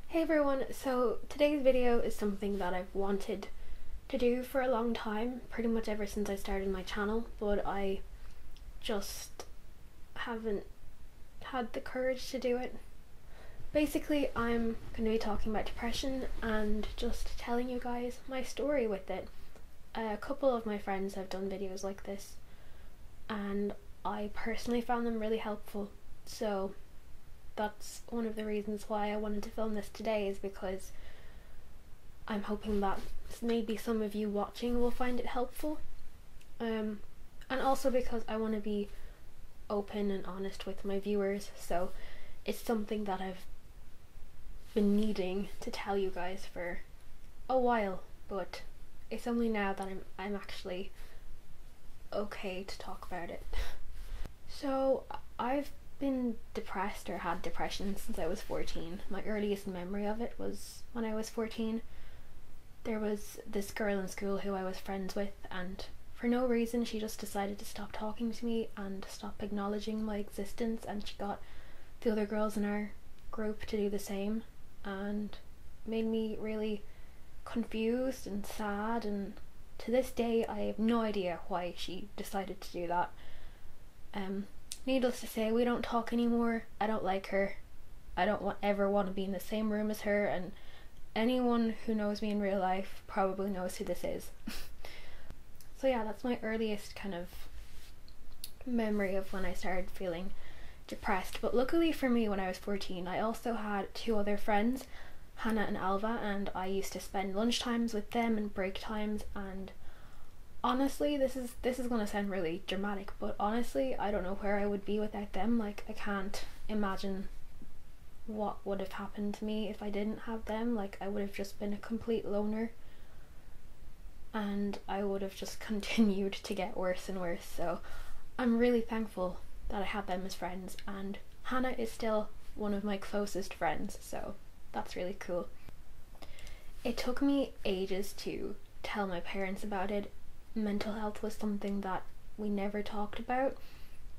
Hey everyone, so today's video is something that I've wanted to do for a long time, pretty much ever since I started my channel, but I just haven't had the courage to do it. Basically, I'm going to be talking about depression and just telling you guys my story with it. A couple of my friends have done videos like this and I personally found them really helpful, so that's one of the reasons why I wanted to film this today, is because I'm hoping that maybe some of you watching will find it helpful, and also because I want to be open and honest with my viewers, so it's something that I've been needing to tell you guys for a while, but it's only now that I'm actually okay to talk about it. So I've been depressed or had depression since I was 14. My earliest memory of it was when I was 14. There was this girl in school who I was friends with, and for no reason she just decided to stop talking to me and stop acknowledging my existence, and she got the other girls in our group to do the same, and made me really confused and sad, and to this day I have no idea why she decided to do that. Needless to say, we don't talk anymore. I don't like her. I don't ever want to be in the same room as her, and anyone who knows me in real life probably knows who this is. So yeah, that's my earliest kind of memory of when I started feeling depressed. But luckily for me, when I was 14, I also had two other friends, Hannah and Alva, and I used to spend lunch times with them and break times, and honestly, this is gonna sound really dramatic, but honestly, I don't know where I would be without them. Like, I can't imagine what would have happened to me if I didn't have them. Like, I would have just been a complete loner, and I would have just continued to get worse and worse. So I'm really thankful that I had them as friends, and Hannah is still one of my closest friends, so that's really cool. It took me ages to tell my parents about it. Mental health was something that we never talked about,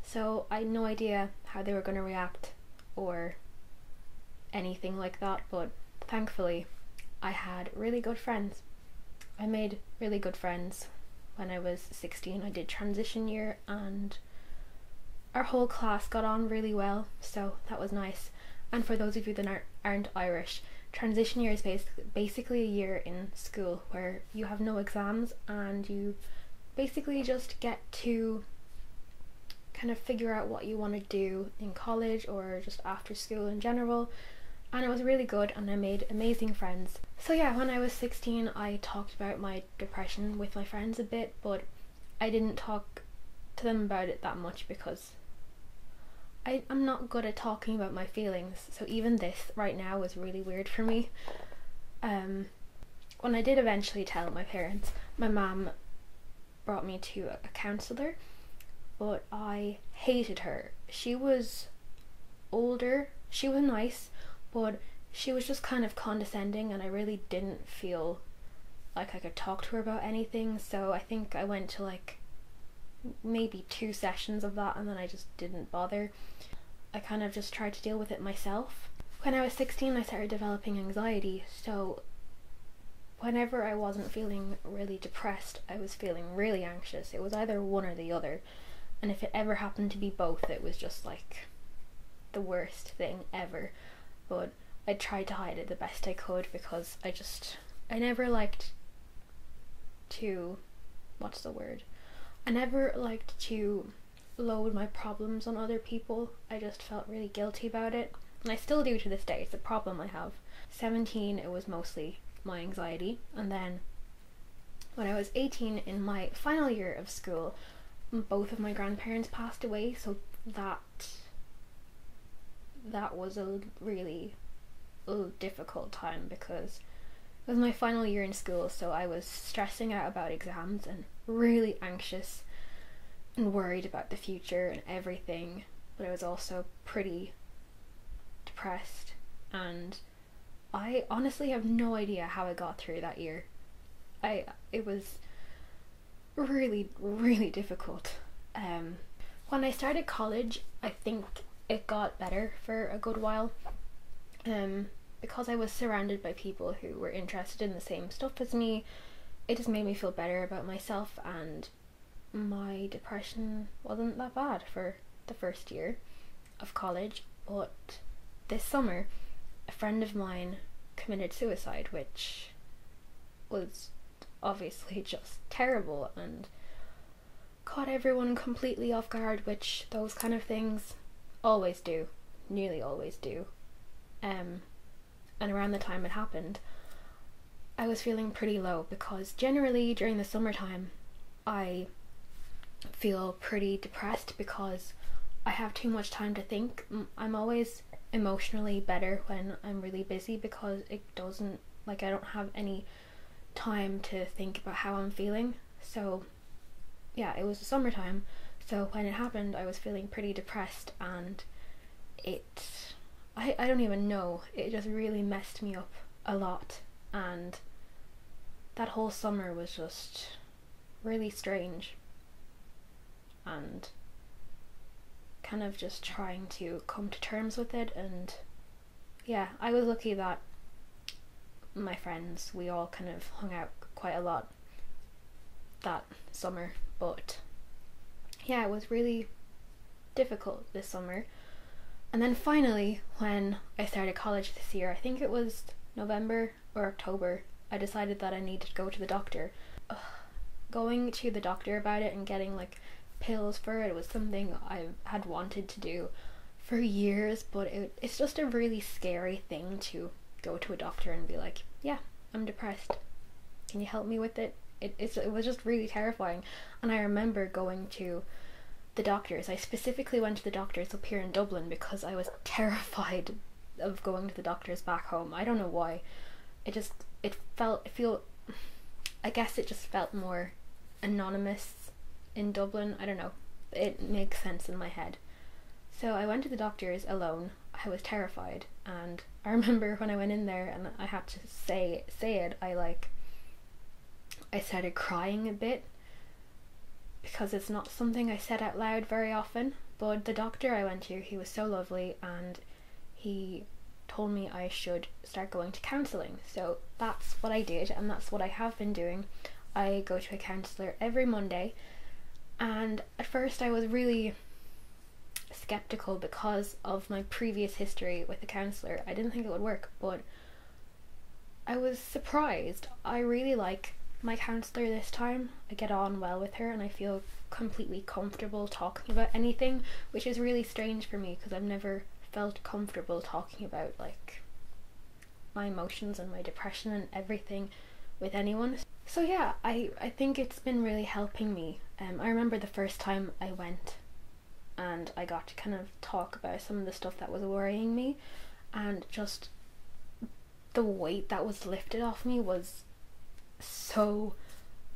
so I had no idea how they were going to react or anything like that, but thankfully I had really good friends. I made really good friends when I was 16. I did transition year and our whole class got on really well, so that was nice. And for those of you that aren't Irish, transition year is basically a year in school where you have no exams and you basically just get to kind of figure out what you want to do in college or just after school in general, and it was really good and I made amazing friends. So yeah, when I was 16 I talked about my depression with my friends a bit, but I didn't talk to them about it that much because I'm not good at talking about my feelings, so even this right now was really weird for me. When I did eventually tell my parents, my mum brought me to a counsellor, but I hated her. She was older, she was nice, but she was just kind of condescending, and I really didn't feel like I could talk to her about anything, so I think I went to like maybe 2 sessions of that and then I just didn't bother. I kind of just tried to deal with it myself. When I was 16 I started developing anxiety, so whenever I wasn't feeling really depressed I was feeling really anxious. It was either one or the other, and if it ever happened to be both it was just like the worst thing ever. But I tried to hide it the best I could because I never liked to, I never liked to load my problems on other people. I just felt really guilty about it, and I still do to this day. It's a problem I have. 17 it was mostly my anxiety, and then when I was 18 in my final year of school both of my grandparents passed away, so that was a really difficult time because it was my final year in school, so I was stressing out about exams and really anxious and worried about the future and everything, but I was also pretty depressed, and I honestly have no idea how I got through that year. It was really, really difficult. When I started college, I think it got better for a good while. because I was surrounded by people who were interested in the same stuff as me, it just made me feel better about myself, and my depression wasn't that bad for the first year of college. But this summer, a friend of mine committed suicide, which was obviously just terrible and caught everyone completely off guard, which those kind of things always do, nearly always do. And around the time it happened, I was feeling pretty low, because generally during the summertime I feel pretty depressed because I have too much time to think. I'm always emotionally better when I'm really busy, because it doesn't, like, I don't have any time to think about how I'm feeling. So yeah, it was the summertime, so when it happened I was feeling pretty depressed, and I don't even know, it just really messed me up a lot, and that whole summer was just really strange, and kind of just trying to come to terms with it. And yeah, I was lucky that my friends, we all kind of hung out quite a lot that summer, but yeah, it was really difficult this summer. And then finally, when I started college this year, I think it was November or October, I decided that I needed to go to the doctor. Going to the doctor about it and getting like pills for it was something I had wanted to do for years, but it's just a really scary thing to go to a doctor and be like, yeah, I'm depressed, can you help me with it? It was just really terrifying. And I remember going to the doctors. I specifically went to the doctors up here in Dublin because I was terrified of going to the doctors back home. I don't know why. I guess it just felt more anonymous in Dublin. I don't know. It makes sense in my head. So I went to the doctors alone. I was terrified, and I remember when I went in there and I had to say it, I started crying a bit, because it's not something I said out loud very often. But the doctor I went to, he was so lovely, and he told me I should start going to counselling. So that's what I did, and that's what I have been doing. I go to a counsellor every Monday, and at first I was really skeptical because of my previous history with the counsellor. I didn't think it would work, but I was surprised. I really like my counsellor this time. I get on well with her and I feel completely comfortable talking about anything, which is really strange for me because I've never felt comfortable talking about like my emotions and my depression and everything with anyone. So yeah, I think it's been really helping me. I remember the first time I went and I got to kind of talk about some of the stuff that was worrying me, and just the weight that was lifted off me was so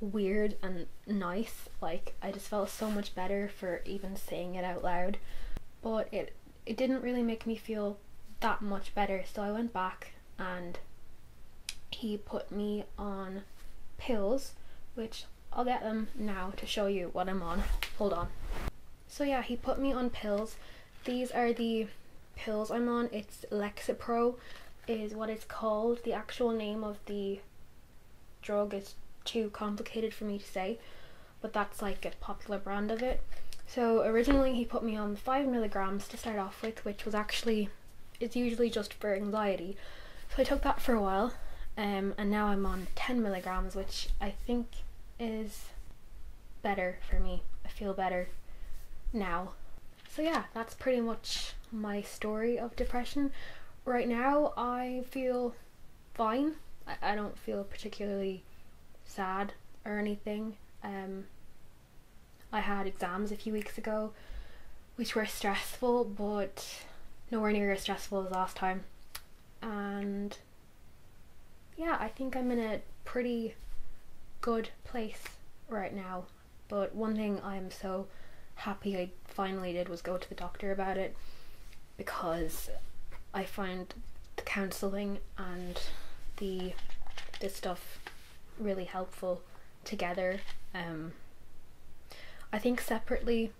weird and nice. Like, I just felt so much better for even saying it out loud, but it didn't really make me feel that much better. So I went back and he put me on pills, which I'll get them now to show you what I'm on. Hold on. So yeah, he put me on pills. These are the pills I'm on. It's Lexapro is what it's called. The actual name of the drug is too complicated for me to say, but that's like a popular brand of it. So originally he put me on 5 milligrams to start off with, which was actually, it's usually just for anxiety. So I took that for a while, and now I'm on 10 milligrams, which I think is better for me. I feel better now. So yeah, that's pretty much my story of depression. Right now I feel fine. I don't feel particularly sad or anything. I had exams a few weeks ago which were stressful, but nowhere near as stressful as last time. And yeah, I think I'm in a pretty good place right now. But one thing I'm so happy I finally did was go to the doctor about it, because I find the counselling and this stuff really helpful together. I think separately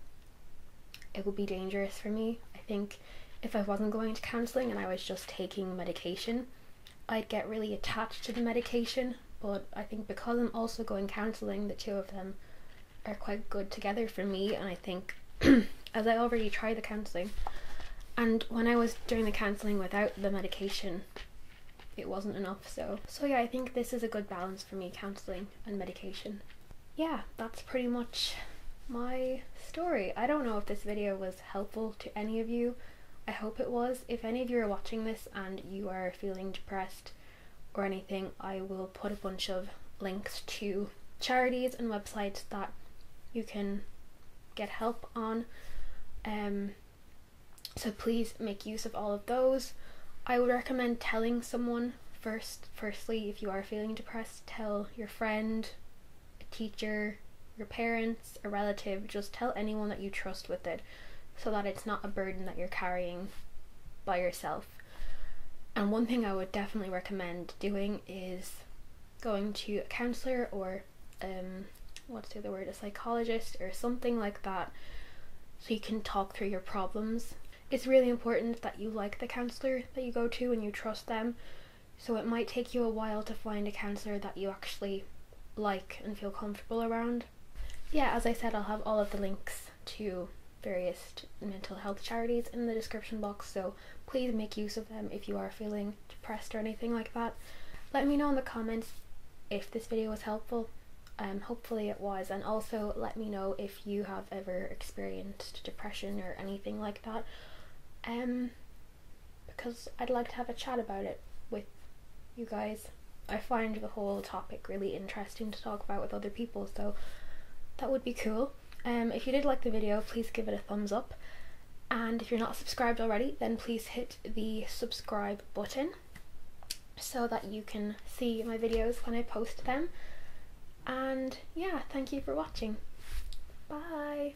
it would be dangerous for me. I think if I wasn't going to counselling and I was just taking medication, I'd get really attached to the medication. But I think because I'm also going counselling, the two of them are quite good together for me. And I think as I already tried the counselling, and when I was doing the counselling without the medication, it wasn't enough. So yeah, I think this is a good balance for me, counselling and medication. Yeah, that's pretty much my story. I don't know if this video was helpful to any of you. I hope it was. If any of you are watching this and you are feeling depressed or anything, I will put a bunch of links to charities and websites that you can get help on. So please make use of all of those. I would recommend telling someone firstly, if you are feeling depressed. Tell your friend, a teacher, your parents, a relative. Just tell anyone that you trust with it, so that it's not a burden that you're carrying by yourself. And one thing I would definitely recommend doing is going to a counsellor or a psychologist or something like that, so you can talk through your problems. It's really important that you like the counsellor that you go to and you trust them. So it might take you a while to find a counsellor that you actually like and feel comfortable around. Yeah, as I said, I'll have all of the links to various mental health charities in the description box, so please make use of them if you are feeling depressed or anything like that. Let me know in the comments if this video was helpful. Hopefully it was, and also let me know if you have ever experienced depression or anything like that, because I'd like to have a chat about it with you guys. I find the whole topic really interesting to talk about with other people, so that would be cool. If you did like the video, please give it a thumbs up, and if you're not subscribed already, then please hit the subscribe button so that you can see my videos when I post them. And yeah, thank you for watching. Bye!